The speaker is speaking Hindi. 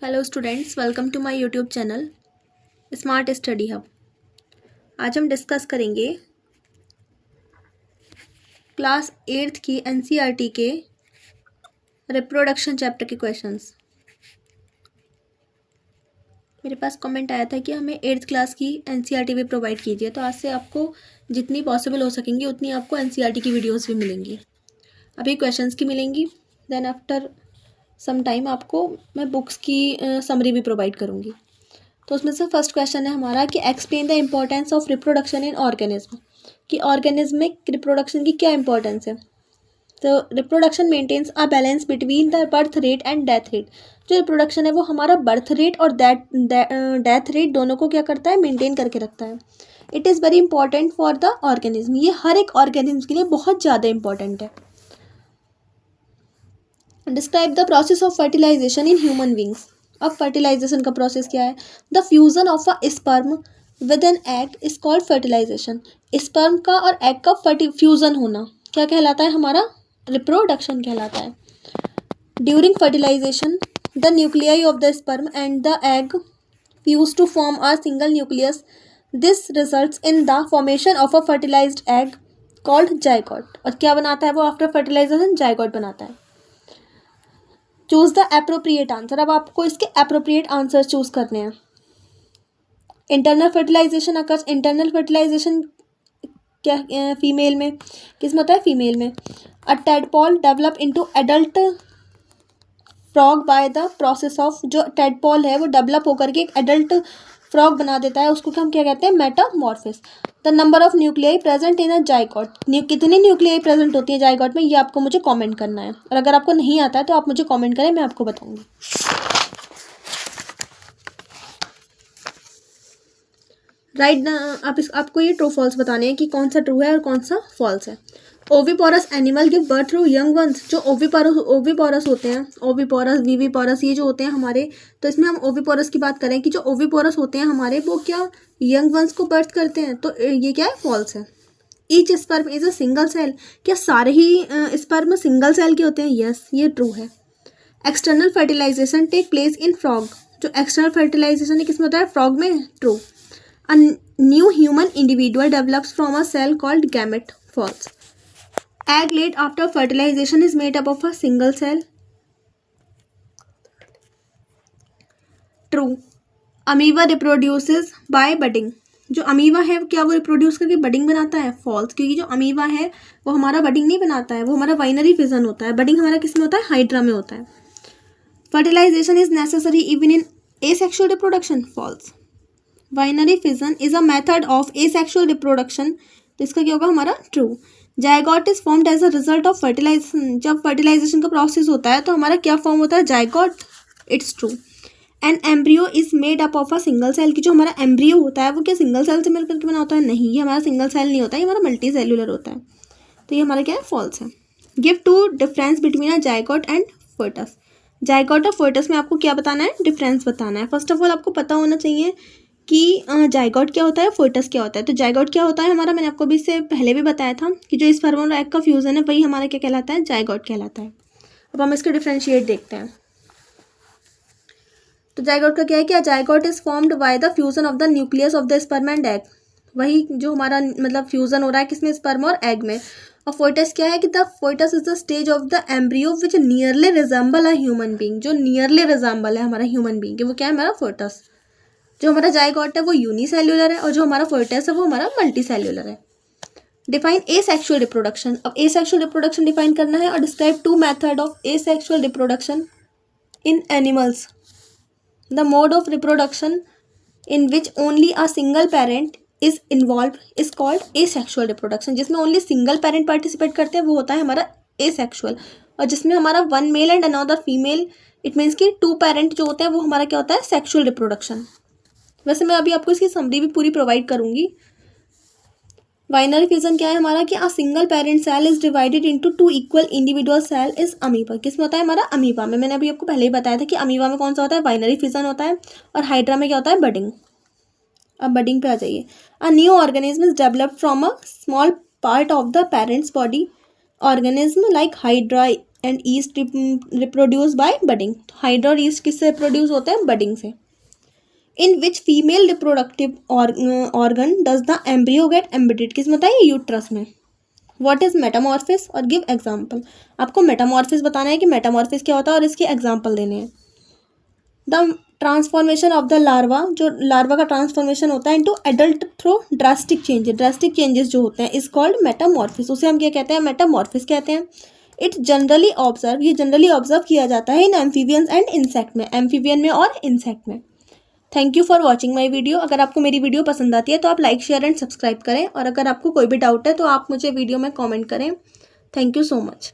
Hello students, welcome to my YouTube channel smart study hub. आज हम डिस्कस करेंगे क्लास 8th की एनसीईआरटी के रिप्रोडक्शन चैप्टर के क्वेश्चंस। मेरे पास कमेंट आया था कि हमें 8th क्लास की एनसीईआरटी भी प्रोवाइड कीजिए, तो आज से आपको जितनी पॉसिबल हो सकेंगी उतनी आपको एनसीईआरटी की वीडियोस भी मिलेंगी। अभी क्वेश्चंस की मिलेंगी, देन आफ्टर सम टाइम आपको मैं बुक्स की समरी भी प्रोवाइड करूँगी। तो उसमें से फर्स्ट क्वेश्चन है हमारा कि explain the importance of reproduction in organism, कि ऑर्गेनिज्म में रिप्रोडक्शन की क्या इंपॉर्टेंस है। तो reproduction maintains a balance between the birth rate and death rate. जो रिप्रोडक्शन है वो हमारा बर्थ रेट और डेथ रेट दोनों को क्या करता है, मेंटेन करके रखता है। It is very important for the organism, ये हर एक ऑर्गेनिज्म के लिए बहुत ज़्यादा इंपॉर्टेंट है। Describe the process of fertilisation in human beings. अब फर्टिलाइजेशन का प्रोसेस क्या है। The fusion of a sperm with an egg is called fertilisation. Sperm का और एग का फ्यूजन होना क्या कहलाता है, हमारा रिप्रोडक्शन कहलाता है। During fertilisation the nuclei of the sperm and the egg fuse to form a single nucleus. This results in the formation of a fertilised egg called zygote. और क्या बनाता है वो आफ्टर फर्टिलाइजेशन, जाइगोट बनाता है। Choose the appropriate answer. अब आपको इसके अप्रोप्रिएट आंसर चूज करने हैं। Internal fertilization occurs. Internal fertilization क्या फीमेल में किस में होता है, फीमेल में। A tadpole develop into adult frog by the process of. जो टेडपॉल है वो डेवलप होकर के एक एडल्ट फ्रॉग बना देता है, उसको हम क्या कहते हैं, metamorphosis. The number of nuclei present in a zygote. कितनी न्यूक्लियाई प्रेजेंट होती है जाइगोट में, ये आपको मुझे कमेंट करना है। और अगर आपको नहीं आता है तो आप मुझे कमेंट करें, मैं आपको बताऊंगी। राइट आपको ये ट्रू फॉल्स बताने हैं कि कौन सा ट्रू है और कौन सा फॉल्स है। Oviparous animal give birth through young ones. जो ओविपोरस होते हैं, ओविपोरस वीवीपोरस ये जो होते हैं हमारे, तो इसमें हम ओविपोरस की बात करें कि जो ओविपोरस होते हैं हमारे वो क्या यंग वंस को बर्थ करते हैं, तो ये क्या है, फॉल्स है। Each sperm is a single cell. क्या सारे ही स्पर्म सिंगल सेल के होते हैं, यस ये ट्रू है। External fertilisation take place in frog. जो एक्सटर्नल फर्टिलाइजेशन है किसमें होता है, फ्रॉग में, true. A new human individual develops from a cell called gamete, false. Egg laid after fertilization is made up of a single cell, true. Amoeba reproduces by budding. जो अमीबा है क्या वो रिप्रोड्यूस करके बडिंग बनाता है, फॉल्स। क्योंकि जो अमीबा है वो हमारा बडिंग नहीं बनाता है, वो हमारा बाइनरी फिजन होता है। बडिंग हमारा किस में होता है, हाइड्रा में होता है। Fertilisation is necessary even in asexual reproduction, false. Binary fission is a method of asexual reproduction, तो इसका क्या होगा, हमारा true. Zygote is formed as a result of fertilisation. जब फर्टिलाइजेशन का प्रोसेस होता है तो हमारा क्या फॉर्म होता है, zygote, it's true. An embryo is made up of a single cell. की जो हमारा एम्ब्रियो होता है वो क्या सिंगल सेल से मिलकर के बना होता है, नहीं, ये हमारा सिंगल सेल नहीं होता है, ये हमारा मल्टी सेल्यूलर होता है। तो ये हमारा क्या है, फॉल्स है। Give two difference between a zygote and foetus. Zygote और फोर्टस में आपको क्या बताना है, डिफरेंस बताना है। फर्स्ट ऑफ ऑल आपको पता होना चाहिए कि जाइगोट क्या होता है, फोर्टस क्या होता है। तो जाइगोट क्या होता है हमारा, मैंने आपको भी इससे पहले भी बताया था कि जो स्पर्म और एग का फ्यूजन है वही हमारा क्या कहलाता है, जाइगोट कहलाता है। अब हम इसके डिफरेंशिएट देखते हैं। तो जाइगोट का क्या है, क्या zygote is formed by the fusion of the nucleus of the sperm and egg. वही जो हमारा मतलब फ्यूजन हो रहा है किसमें, स्पर्म और एग में। और फोर्टस क्या है कि the forts is the stage of the embryo which nearly resemble a human being. जो नियरली रिजेंबल है हमारा ह्यूमन बींग वो क्या है, हमारा फोर्टस। जो हमारा जाइगोट है वो यूनिसेल्युलर है और जो हमारा फोर्टस है वो हमारा मल्टी सेल्युलर है। Define asexual reproduction. अब एसेक्सुअल रिप्रोडक्शन डिफाइन करना है और describe two method of asexual reproduction in animals. The mode of reproduction in which only a single parent is involve is called asexual reproduction. जिसमें ओनली सिंगल पेरेंट पार्टिसिपेट करते हैं वो होता है हमारा एसेक्सुअल। और जिसमें हमारा one male and another female, it means कि टू पेरेंट जो होते हैं वो हमारा क्या होता है, सेक्सुअल रिप्रोडक्शन। वैसे मैं अभी आपको इसकी समरी भी पूरी प्रोवाइड करूंगी। बाइनरी फिजन क्या है हमारा, कि a single parent cell is divided into two equal individual cell is amoeba. किस में होता है हमारा, अमीबा में। मैंने अभी आपको पहले ही बताया था कि अमीबा में कौन सा होता है, बाइनरी फिजन होता है। और हाइड्रा में क्या होता है, बडिंग। अब बडिंग पे आ जाइए। A new organism is developed from a small part of the parents body. Organism like hydra and yeast reproduce by budding. Hydra और ईस्ट किससे प्रोड्यूस होते हैं? बडिंग से। In which female reproductive organ does the embryo get embedded? किस में बताइए? यूट्रस में। व्हाट इज मेटामॉर्फिस और गिव एग्जाम्पल। आपको मेटामॉर्फिस बताना है कि मेटामॉर्फिस क्या होता है और इसके एग्जाम्पल देने हैं। The transformation of the larva, जो लार्वा का ट्रांसफॉर्मेशन होता है into adult through drastic changes, drastic changes जो होते हैं इज कॉल्ड मेटामॉर्फिस। उसे हम क्या कहते हैं? मेटामॉर्फिस कहते हैं। इट जनरली ऑब्जर्व, ये जनरली ऑब्जर्व किया जाता है इन एम्फीबियंस एंड इंसेक्ट में, एम्फीबियन में और इंसेक्ट में। Thank you for watching my video. अगर आपको मेरी वीडियो पसंद आती है तो आप लाइक शेयर एंड सब्सक्राइब करें, और अगर आपको कोई भी डाउट है तो आप मुझे वीडियो में कॉमेंट करें। Thank you so much.